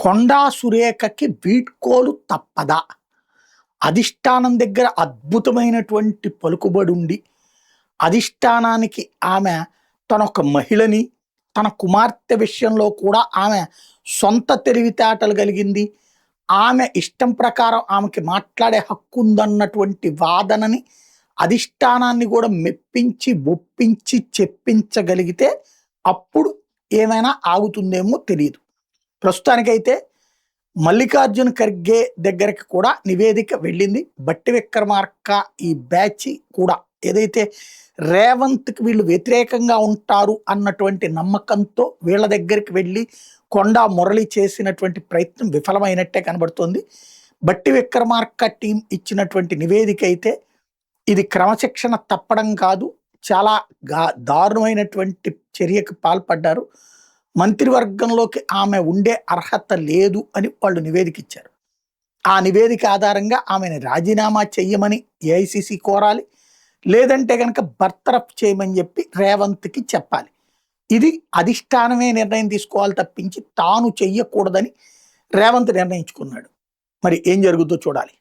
కొండా సురేఖకి వీడ్కోలు తప్పదా? అధిష్టానం దగ్గర అద్భుతమైనటువంటి పలుకుబడి ఉండి, అధిష్టానానికి ఆమె తనొక మహిళని, తన కుమార్తె విషయంలో కూడా ఆమె సొంత తెలివితేటలు కలిగింది. ఆమె ఇష్టం ప్రకారం ఆమెకి మాట్లాడే హక్కు ఉందన్నటువంటి వాదనని అధిష్టానాన్ని కూడా మెప్పించి, ఒప్పించి, చెప్పించగలిగితే అప్పుడు ఏమైనా ఆగుతుందేమో తెలియదు. ప్రస్తుతానికైతే మల్లికార్జున ఖర్గే దగ్గరికి కూడా నివేదిక వెళ్ళింది. బట్టి విక్రమార్క ఈ బ్యాచ్ కూడా ఏదైతే రేవంత్కి వీళ్ళు వ్యతిరేకంగా ఉంటారు అన్నటువంటి నమ్మకంతో వీళ్ళ దగ్గరికి వెళ్ళి కొండా మురళి చేసినటువంటి ప్రయత్నం విఫలమైనట్టే కనబడుతోంది. బట్టి విక్రమార్క టీం ఇచ్చినటువంటి నివేదిక అయితే ఇది క్రమశిక్షణ తప్పడం కాదు, చాలా దారుణమైనటువంటి చర్యకు పాల్పడ్డారు, మంత్రివర్గంలోకి ఆమె ఉండే అర్హత లేదు అని వాళ్ళు నివేదిక ఇచ్చారు. ఆ నివేదిక ఆధారంగా ఆమెను రాజీనామా చెయ్యమని ఏఐసిసి కోరాలి, లేదంటే కనుక బర్తరఫ్ చేయమని చెప్పి రేవంత్కి చెప్పాలి. ఇది అధిష్టానమే నిర్ణయం తీసుకోవాలి తప్పించి తాను చెయ్యకూడదని రేవంత్ నిర్ణయించుకున్నాడు. మరి ఏం జరుగుతుందో చూడాలి.